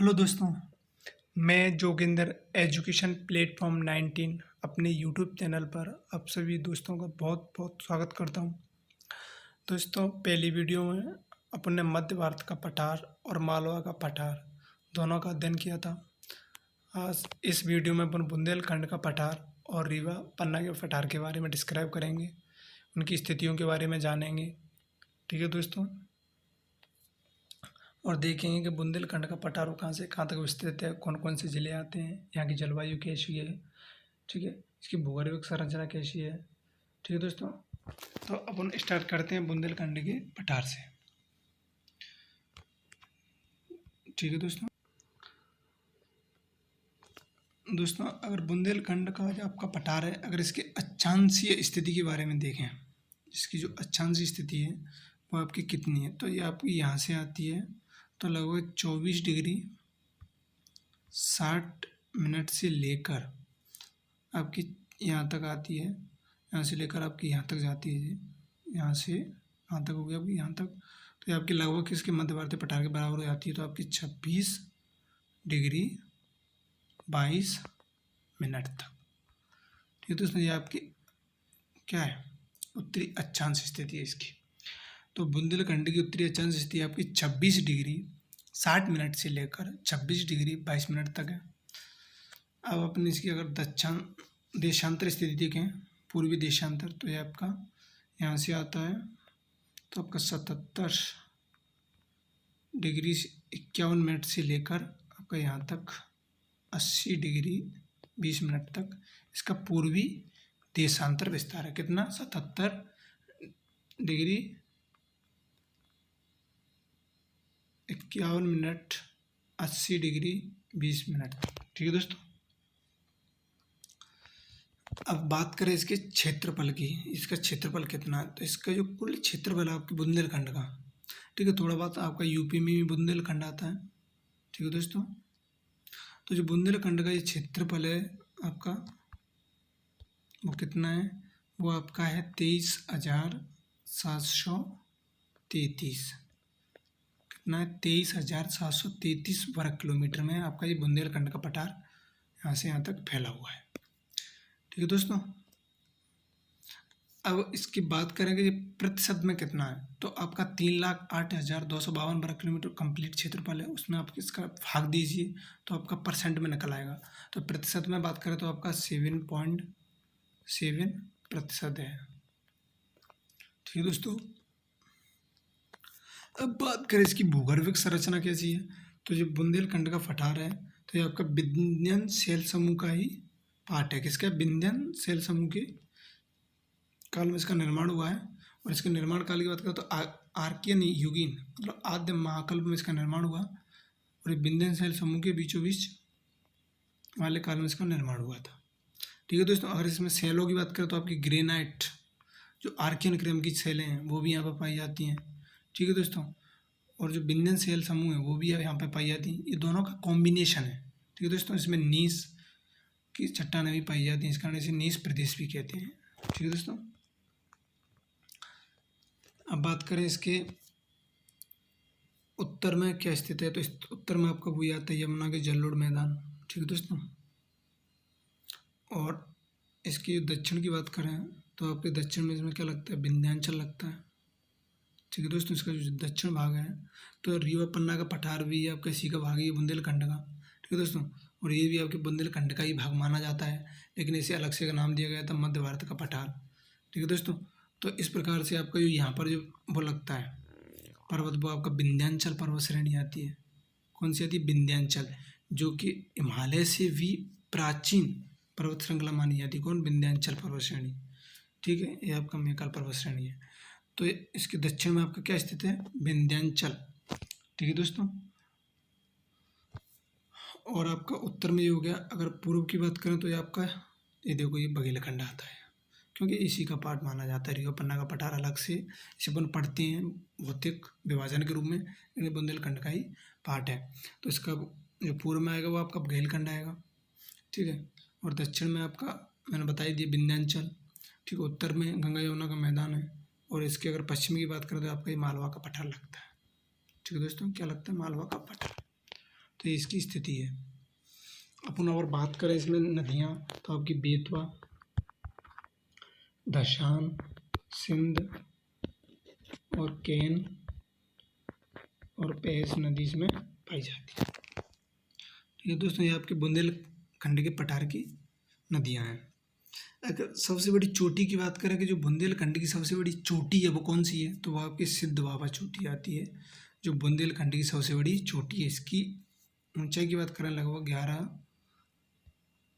Hello दोस्तों, मैं Joginder education platform 19 अपने यूट्यूब चैनल पर आप सभी दोस्तों का बहुत बहुत स्वागत करता हूं। दोस्तों, पहली वीडियो में अपन ने मध्य भारत का पठार और मालवा का पठार दोनों का अध्ययन किया था। आज इस वीडियो में अपन बुंदेलखंड का पठार और रीवा पन्ना के पठार के बारे में डिस्क्राइब करेंगे, उनकी स्थितियों के बारे में जानेंगे। ठीक है दोस्तों, और देखेंगे कि बुंदेलखंड का पठार कहाँ से कहाँ तक विस्तृत है, कौन कौन से ज़िले आते हैं, यहाँ की जलवायु कैसी है। ठीक है, इसकी भूगोलिक संरचना कैसी है। ठीक है दोस्तों, तो अपन स्टार्ट करते हैं बुंदेलखंड के पठार से। ठीक है दोस्तों, अगर बुंदेलखंड का जो आपका पठार है, अगर इसके अक्षांशीय स्थिति के बारे में देखें, इसकी जो अक्षांशीय स्थिति है वो आपकी कितनी है, तो ये आपकी यहाँ से आती है तो लगभग 24 डिग्री 60 मिनट से लेकर आपकी यहाँ तक आती है। यहाँ से लेकर आपकी यहाँ तक जाती है, यहाँ से यहाँ तक हो गया आपकी यहाँ तक, तो ये आपकी लगभग किसके मध्यवर्ती पठार के बराबर हो जाती है, तो आपकी 26 डिग्री 22 मिनट तक। ठीक है दोस्तों, ये आपकी क्या है, उत्तरी अक्षांश स्थिति है इसकी। तो बुंदेलखंड की उत्तरी अक्षांश स्थिति आपकी 26 डिग्री 60 मिनट से लेकर 26 डिग्री 22 मिनट तक है। अब अपन इसकी अगर देशांतर स्थिति देखें, पूर्वी देशांतर, तो ये आपका यहाँ से आता है तो आपका 77 डिग्री 51 मिनट से लेकर आपका यहाँ तक 80 डिग्री 20 मिनट तक इसका पूर्वी देशांतर विस्तार है। कितना, 77 डिग्री 51 मिनट 80 डिग्री 20 मिनट तक। ठीक है दोस्तों, अब बात करें इसके क्षेत्रफल की, इसका क्षेत्रफल कितना है, तो इसका जो कुल क्षेत्रफल है आपके बुंदेलखंड का, ठीक है, थोड़ा बहुत आपका यूपी में भी बुंदेलखंड आता है। ठीक है दोस्तों, तो जो बुंदेलखंड का ये क्षेत्रफल है आपका वो कितना है, वो आपका है 23,733। कितना है, 23,733 वर्ग किलोमीटर में आपका ये बुंदेलखंड का पठार यहाँ से यहाँ तक फैला हुआ है। ठीक है दोस्तों, अब इसकी बात करेंगे ये प्रतिशत में कितना है, तो आपका 3,08,252 वर्ग किलोमीटर कंप्लीट क्षेत्रफल है, उसमें आप इसका भाग दीजिए तो आपका परसेंट में निकल आएगा। तो प्रतिशत में बात करें तो आपका 7.7% है। ठीक है दोस्तों, अब बात करें इसकी भूगर्भिक संरचना कैसी है, तो जो बुंदेलखंड का पठार है तो ये आपका विंध्यन शैल समूह का ही पार्ट है। किसका, विंध्यन शैल समूह के काल में इसका निर्माण हुआ है। और इसके निर्माण काल की बात करें तो आर्कियन युगीन मतलब आद्य महाकल्प में इसका निर्माण हुआ, और विंध्यन शैल समूह के बीचों बीच वाले काल में इसका निर्माण हुआ था। ठीक है दोस्तों, अगर इसमें शैलों की बात करें तो आपकी ग्रेनाइट जो आर्कियन क्रम की शैलें हैं वो भी यहाँ पर पाई जाती हैं। ठीक है दोस्तों, और जो विंध्यन शैल समूह है वो भी यहाँ पे पाई जाती हैं। ये दोनों का कॉम्बिनेशन है। ठीक है दोस्तों, इसमें नीस की चट्टानें भी पाई जाती हैं, इस कारण इसे नीस प्रदेश भी कहते हैं। ठीक है दोस्तों, अब बात करें इसके उत्तर में क्या स्थित है, तो इस उत्तर में आपका वो आता है यमुना के जलोढ़ मैदान। ठीक है दोस्तों, और इसकी दक्षिण की बात करें तो आपके दक्षिण में इसमें क्या लगता है, विंध्याचल लगता है। ठीक है दोस्तों, इसका जो दक्षिण भाग है तो रीवा पन्ना का पठार भी आपका इसी का भाग है, ये बुंदेलखंड का। ठीक है दोस्तों, और ये भी आपके बुंदेलखंड का ही भाग माना जाता है, लेकिन इसे अलग से नाम दिया गया था मध्य भारत का पठार। ठीक है दोस्तों, तो इस प्रकार से आपका जो यहाँ पर जो वो लगता है पर्वत, वो आपका विंध्याचल पर्वत श्रेणी आती है। कौन सी आती है, विंध्याचल, जो कि हिमालय से भी प्राचीन पर्वत श्रृंखला मानी जाती है। कौन, विंध्याचल पर्वत श्रेणी। ठीक है, ये आपका मैकाल पर्वत श्रेणी है। तो इसके दक्षिण में आपका क्या स्थित है, विंध्याचल। ठीक है दोस्तों, और आपका उत्तर में ये हो गया। अगर पूर्व की बात करें तो ये आपका ये देखो ये बघेलखंड आता है, क्योंकि इसी का पार्ट माना जाता है। रीवा पन्ना का पठार अलग से इसे अपन पढ़ते हैं भौतिक विभाजन के रूप में, लेकिन बुंदेलखंड का ही पार्ट है। तो इसका जो पूर्व में आएगा वो आपका बघेलखंड आएगा। ठीक है, और दक्षिण में आपका मैंने बताई दी विंध्याचल। ठीक है, उत्तर में गंगा यमुना का मैदान है, और इसके अगर पश्चिम की बात करें तो आपका ये मालवा का पठार लगता है। ठीक है दोस्तों, क्या लगता है, मालवा का पठार। तो ये इसकी स्थिति है। अपन और बात करें इसमें नदियाँ, तो आपकी बेतवा, दशान, सिंध और केन और पेंच नदी इसमें पाई जाती है। ठीक है दोस्तों, ये आपके बुंदेलखंड के पठार की नदियाँ हैं। अगर सबसे बड़ी चोटी की बात करें कि जो बुंदेलखंड की सबसे बड़ी चोटी है वो कौन सी है, तो वो आपकी सिद्ध बाबा चोटी आती है, जो बुंदेलखंड की सबसे बड़ी चोटी है। इसकी ऊंचाई की बात करें लगभग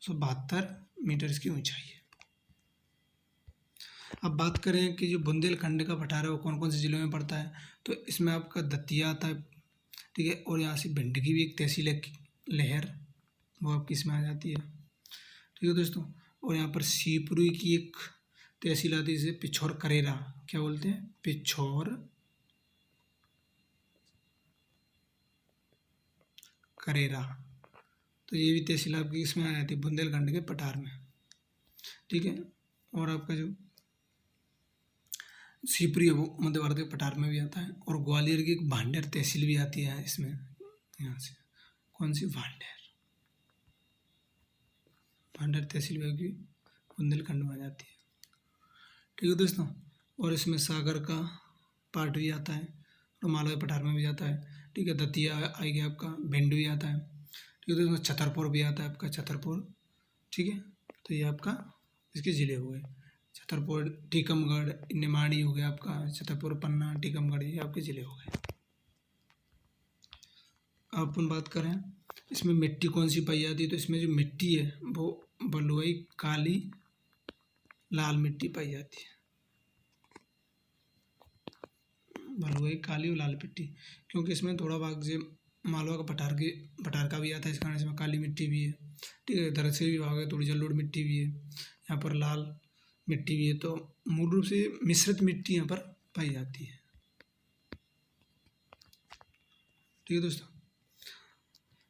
1172 मीटर इसकी ऊंचाई है। अब बात करें कि जो बुंदेलखंड का पठार है वो कौन कौन से जिलों में पड़ता है, तो इसमें आपका दतिया आता है, ठीक है, और यहाँ से भिंड की भी एक तहसील है लहर, वो आपकी इसमें आ जाती है। ठीक है दोस्तों, और यहाँ पर शिवपुरी की एक तहसील आती है जिसे पिछोर करेरा, क्या बोलते हैं, पिछोर करेरा, तो ये भी तहसील आपकी इसमें आ जाती है बुंदेलखंड के पठार में। ठीक है, और आपका जो शिवपुरी है वो मध्य भारत के पठार में भी आता है, और ग्वालियर की एक भांडेर तहसील भी आती है इसमें, यहाँ से कौन सी, भांडेर तहसील भी बुंदेलखंड में आ जाती है। ठीक है दोस्तों, और इसमें सागर का पार्ट भी आता है और मालवा पठार में भी आता है। ठीक है, दतिया आएगा आपका, भिंड भी आता है। ठीक है दोस्तों, छतरपुर भी आता है आपका, छतरपुर। ठीक है, तो ये आपका इसके ज़िले हुए, छतरपुर, टीकमगढ़, निमाड़ी हो गया आपका, छतरपुर, पन्ना, टीकमगढ़, ये आपके ज़िले हो गए। अब अपन बात करें इसमें मिट्टी कौन सी पाई जाती है, तो इसमें जो मिट्टी है वो बलुई, काली, लाल मिट्टी पाई जाती है, बलुई, काली और लाल मिट्टी, क्योंकि इसमें थोड़ा भाग से मालवा का पठार का भी आता है, इस कारण इसमें काली मिट्टी भी है। ठीक है, इधर से भी भाग है, थोड़ी जलोढ़ मिट्टी भी है, यहाँ पर लाल मिट्टी भी है, तो मूल रूप से मिश्रित मिट्टी यहाँ पर पाई जाती है। ठीक है दोस्तों,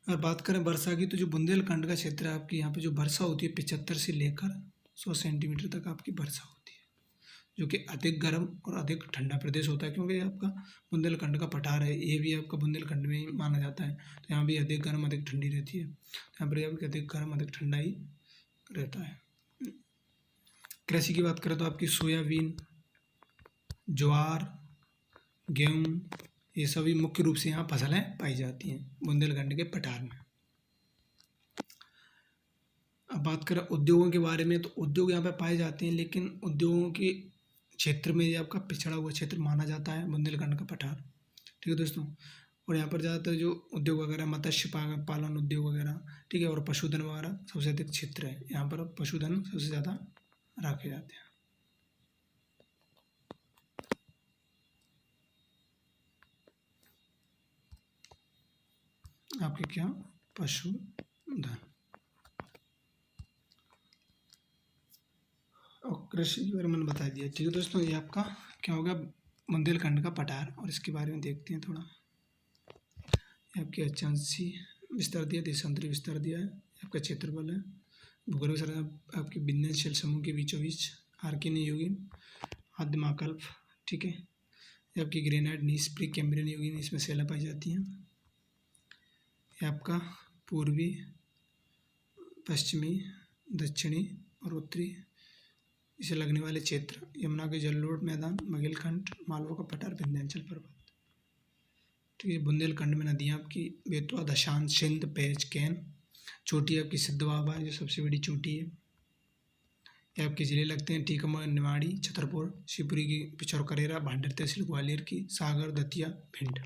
अगर बात करें वर्षा की, तो जो बुंदेलखंड का क्षेत्र है आपकी, यहाँ पे जो वर्षा होती है 75 से लेकर 100 सेंटीमीटर तक आपकी वर्षा होती है, जो कि अधिक गर्म और अधिक ठंडा प्रदेश होता है, क्योंकि ये आपका बुंदेलखंड का पठार है, ये भी आपका बुंदेलखंड में ही माना जाता है, तो यहाँ भी अधिक गर्म अधिक ठंडी रहती है, यहाँ पर आपकी अधिक गर्म अधिक ठंडा ही रहता है। कृषि की बात करें तो आपकी सोयाबीन, ज्वार, गेहूँ, ये सभी मुख्य रूप से यहाँ फसलें पाई जाती हैं बुंदेलखंड के पठार में। अब बात करें उद्योगों के बारे में, तो उद्योग यहाँ पे पाए जाते हैं, लेकिन उद्योगों के क्षेत्र में ये आपका पिछड़ा हुआ क्षेत्र माना जाता है बुंदेलखंड का पठार। ठीक है दोस्तों, और यहाँ पर ज़्यादातर जो उद्योग वगैरह, मत्स्य पालन उद्योग वगैरह, ठीक है, और पशुधन वगैरह सबसे अधिक क्षेत्र है, यहाँ पर पशुधन सबसे ज़्यादा रखे जाते हैं। आपके क्या, पशुधन और कृषि के बारे में मैंने बता दिया। ठीक है दोस्तों, ये आपका क्या होगा, बुंदेलखंड का पठार, और इसके बारे में देखते हैं थोड़ा। ये आपके अक्षांशी विस्तार दिया, देशांतरी विस्तार दिया है, आपका क्षेत्रफल है, भूगोल संरचना आपके विंध्याचल समूह के बीचों बीच, आर्कियन युगीन, आदिमाकल्प, ठीक है, ये आपकी ग्रेनाइट, नीस, प्री कैम्ब्रियन युगीन, इसमें शैला पाई जाती हैं। ये आपका पूर्वी, पश्चिमी, दक्षिणी और उत्तरी इसे लगने वाले क्षेत्र, यमुना के जलोढ़ मैदान, मगेलखंड, मालवा का पठार, विंध्याचल पर्वत। ठीक है, बुंदेलखंड में नदियाँ आपकी बेतवा, दशान, सिंध, पेंच, कैन, चोटी आपकी सिद्ध बाबा है जो सबसे बड़ी चोटी है। ये आपके ज़िले लगते हैं टीकमगढ़, निमाड़ी, छतरपुर, शिवपुरी की पिछोर करेरा, भांडेर तहसील ग्वालियर की, सागर, दतिया, भिंड।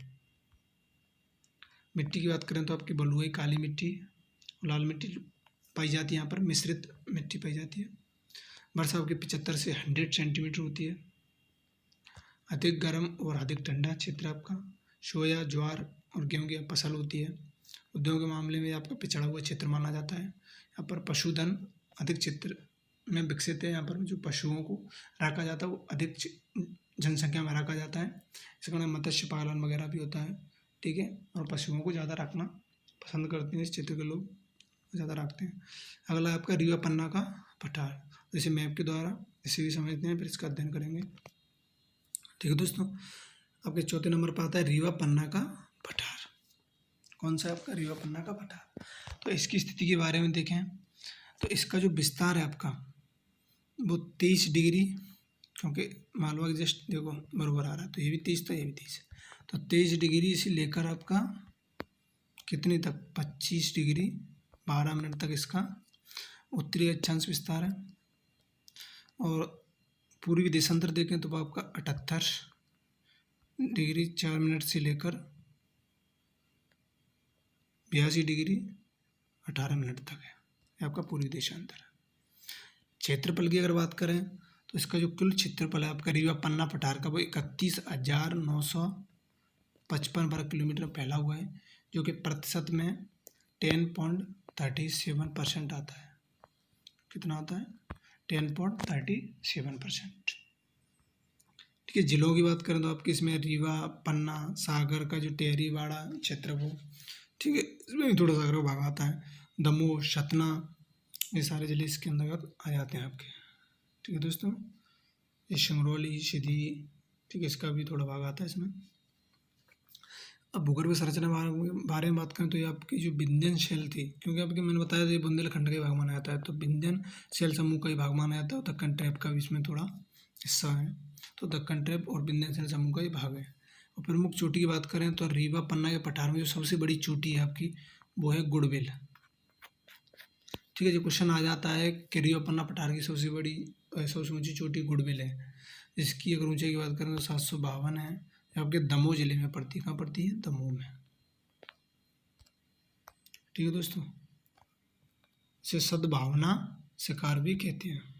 मिट्टी की बात करें तो आपकी बलुई, काली मिट्टी, लाल मिट्टी पाई जाती है, यहाँ पर मिश्रित मिट्टी पाई जाती है। वर्षा आपकी 75 से 100 सेंटीमीटर होती है। अधिक गर्म और अधिक ठंडा क्षेत्र आपका, सोया, ज्वार और गेहूँ की फसल होती है। उद्योग के मामले में आपका पिछड़ा हुआ क्षेत्र माना जाता है। यहाँ पर पशुधन अधिक क्षेत्र में विकसित है, यहाँ पर जो पशुओं को रखा जाता है वो अधिक जनसंख्या में रखा जाता है, इस कारण मत्स्य पालन वगैरह भी होता है। ठीक है, और पशुओं को ज़्यादा रखना पसंद करते हैं, इस क्षेत्र के लोग ज़्यादा रखते हैं। अगला आपका रीवा पन्ना का पठार, जैसे मैप के द्वारा इसे भी समझते हैं, फिर इसका अध्ययन करेंगे। ठीक है दोस्तों, आपके चौथे नंबर पर आता है रीवा पन्ना का पठार। कौन सा आपका रीवा पन्ना का पठार। तो इसकी स्थिति के बारे में देखें तो इसका जो विस्तार है आपका वो 23 डिग्री, क्योंकि मालवा के जस्ट देखो बराबर आ रहा है, तो ये भी 30 तो ये भी 30, तो 23 डिग्री से लेकर आपका कितनी तक 25 डिग्री 12 मिनट तक इसका उत्तरी अक्षांश विस्तार है। और पूर्वी देशांतर देखें तो आपका 78 डिग्री 4 मिनट से लेकर 82 डिग्री 18 मिनट तक है, ये आपका पूर्वी देशांतर है। क्षेत्रफल की अगर बात करें तो इसका जो कुल क्षेत्रफल है आपका रीवा पन्ना पठार का वो 31,955 वर्ग किलोमीटर फैला हुआ है, जो कि प्रतिशत में 10.37% आता है। कितना आता है? 10.37%। ठीक है, जिलों की बात करें तो आपके इसमें रीवा पन्ना सागर का जो टेहरी बाड़ा क्षेत्र वो, ठीक है, इसमें भी थोड़ा सागर का भाग आता है। दमोह सतना ये सारे जिले इसके अंतर्गत आ जाते हैं आपके। ठीक है दोस्तों, ये सिंगरौली सीधी, ठीक है, इसका भी थोड़ा भाग आता है इसमें। अब भूगर्भ संरचना बारे में बात करें तो ये आपकी जो विंध्यन शैल थी, क्योंकि आपके मैंने बताया था ये बुंदेलखंड का ही भाग माना जाता है, तो विंध्यन शैल समूह का ही भाग माना जाता है। दक्कन ट्रैप का भी इसमें थोड़ा हिस्सा है, तो दक्कन ट्रैप और विंध्यन शैल समूह का ही भाग है। और प्रमुख चोटी की बात करें तो रीवा पन्ना के पठार में जो सबसे बड़ी चोटी है आपकी वो है गुड़बिल। ठीक है, जो क्वेश्चन आ जाता है कि रीवा पन्ना पठार की सबसे ऊंची चोटी गुड़बिल है, जिसकी अगर ऊंचाई की बात करें तो 752 है, आपके दमोह जिले में पड़ती है। कहाँ पड़ती है? दमोह में। ठीक है दोस्तों, इसे सद्भावना शिखर भी कहते हैं।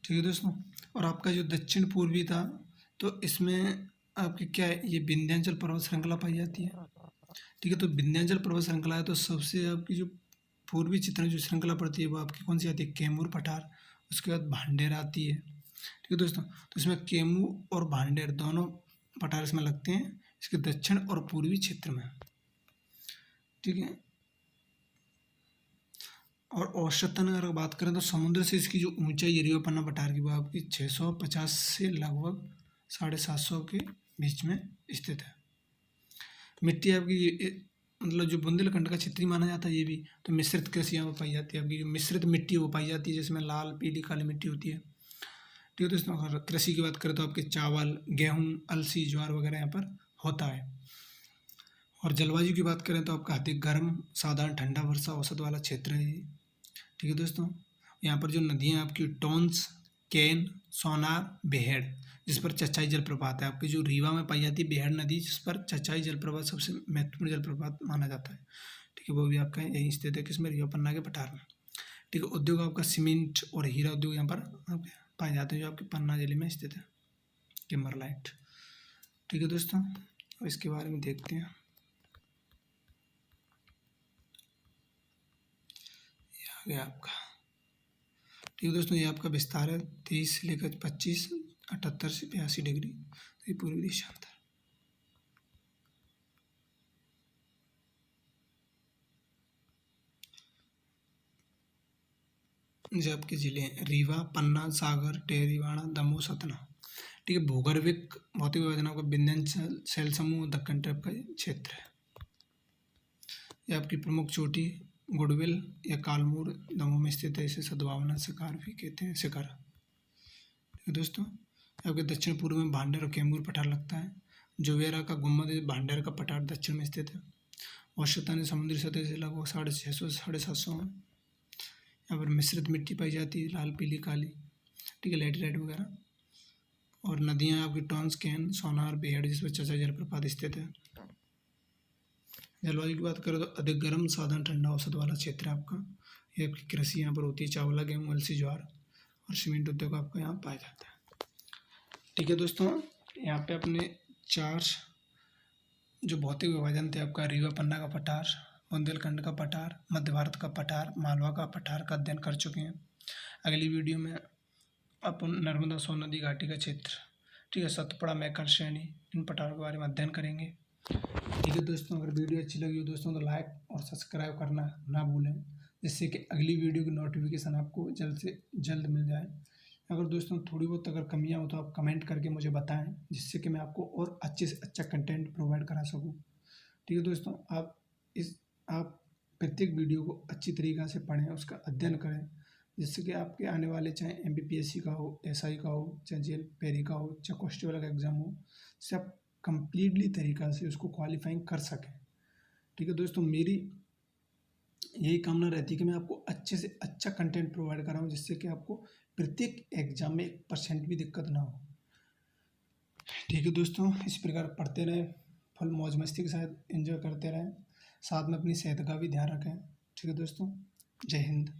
ठीक है दोस्तों, और आपका जो दक्षिण पूर्वी था तो इसमें आपकी क्या है, ये विंध्याचल पर्वत श्रृंखला पाई जाती है। ठीक है, तो विंध्याचल पर्वत श्रृंखला है, तो सबसे आपकी जो पूर्वी चित्रण जो श्रृंखला पड़ती है वो आपकी कौन सी आती है? कैमूर पठार, उसके बाद भांडेर आती है। ठीक है दोस्तों, तो इसमें कैमूर और भांडेर दोनों पठार इसमें लगते हैं इसके दक्षिण और पूर्वी क्षेत्र में। ठीक है, और औसतन अगर बात करें तो समुद्र से इसकी जो ऊंचाई रीवा पन्ना पठार की वो आपकी 650 से लगभग 750 के बीच में स्थित है। मिट्टी आपकी मतलब जो बुंदेलखंड का क्षेत्रीय माना जाता है ये भी, तो मिश्रित कृषि यहाँ पर पाई जाती है। आपकी जो मिश्रित मिट्टी वो पाई जाती है, जिसमें लाल पीली काली मिट्टी होती है। ठीक है दोस्तों, अगर कृषि की बात करें तो आपके चावल गेहूँ अलसी ज्वार वगैरह यहाँ पर होता है। और जलवायु की बात करें तो आपका अधिक गर्म साधारण ठंडा वर्षा औसत वाला क्षेत्र है ये। ठीक है दोस्तों, यहाँ पर जो नदियाँ आपकी टोंस केन सोनार बेहड़, जिस पर चचाई जलप्रपात है। आपकी जो रीवा में पाई जाती है बेहड़ नदी, जिस पर चचाई जलप्रपात सबसे महत्वपूर्ण जलप्रपात माना जाता है। ठीक है, वो भी आपका यहीं स्थित है, किसमें? रीवा पन्ना के पठार में। ठीक है, उद्योग आपका सीमेंट और हीरा उद्योग यहाँ पर पाए जाते हैं, जो आपके पन्ना जिले में स्थित है, किमरलाइट। ठीक है दोस्तों, अब इसके बारे में देखते हैं। ये आ गया आपका। ठीक है दोस्तों, ये आपका विस्तार है 23 से लेकर 25, 78 से 82 डिग्री, तो ये पूर्वी देशांतर। जो आपके जिले हैं रीवा पन्ना सागर टेहरी बाड़ा दमोह सतना। ठीक है, भूगर्भिक भौतिक योजनाओं का विंध्याचल शैल समूह दक्कन ट्रैप का क्षेत्र है। यह आपकी प्रमुख चोटी गुड़बिल या कालमूर दमोह में स्थित है, इसे सद्भावना शिखर भी कहते हैं, शिखर। ठीक है दोस्तों, आपके दक्षिण पूर्व में भांडेर और कैमूर पठार लगता है। जोवेरा का गुम्बद भांडेर का पठार दक्षिण में स्थित है। औसतन समुद्री सतह से लगभग 650 से 750 है। यहाँ पर मिश्रित मिट्टी पाई जाती है, लाल पीली काली, ठीक है, लैटेराइट वगैरह। और नदियाँ आपकी टॉन्स कैन सोनार बेहड़, जिस पर चचा जलप्रपात स्थित है। जलवायु की बात करें तो अधिक गर्म साधारण ठंडा औसत वाला क्षेत्र है आपका। ये आपकी कृषि यहाँ पर होती है, चावला गेहूँ अलसी ज्वार और सीमेंट उद्योग आपका यहाँ पाया जाता है। ठीक है दोस्तों, यहाँ पे अपने 4 जो भौतिक विभाजन थे आपका रीवा पन्ना का पठार, बुंदेलखंड का पठार, मध्य भारत का पठार, मालवा का पठार का अध्ययन कर चुके हैं। अगली वीडियो में अपन नर्मदा सोन नदी घाटी का क्षेत्र, ठीक है, सतपुड़ा मैकल श्रेणी, इन पठारों के बारे में अध्ययन करेंगे। ठीक है दोस्तों, अगर वीडियो अच्छी लगी हो दोस्तों तो लाइक और सब्सक्राइब करना ना भूलें, जिससे कि अगली वीडियो की नोटिफिकेशन आपको जल्द से जल्द मिल जाए। अगर दोस्तों थोड़ी बहुत अगर कमियाँ हो तो आप कमेंट करके मुझे बताएं, जिससे कि मैं आपको और अच्छे से अच्छा कंटेंट प्रोवाइड करा सकूं। ठीक है दोस्तों, आप प्रत्येक वीडियो को अच्छी तरीक़ा से पढ़ें, उसका अध्ययन करें, जिससे कि आपके आने वाले चाहे MPPSC का हो, SI का हो, चाहे जेल पेरी का हो, चाहे कांस्टेबल का एग्ज़ाम हो, से आप कम्प्लीटली तरीक़ा से उसको क्वालिफाइंग कर सकें। ठीक है दोस्तों, मेरी यही कामना रहती है कि मैं आपको अच्छे से अच्छा कंटेंट प्रोवाइड कराऊँ, जिससे कि आपको प्रत्येक एग्जाम में 1% भी दिक्कत ना हो। ठीक है दोस्तों, इस प्रकार पढ़ते रहें, फुल मौज मस्ती के साथ एंजॉय करते रहें, साथ में अपनी सेहत का भी ध्यान रखें। ठीक है दोस्तों, जय हिंद।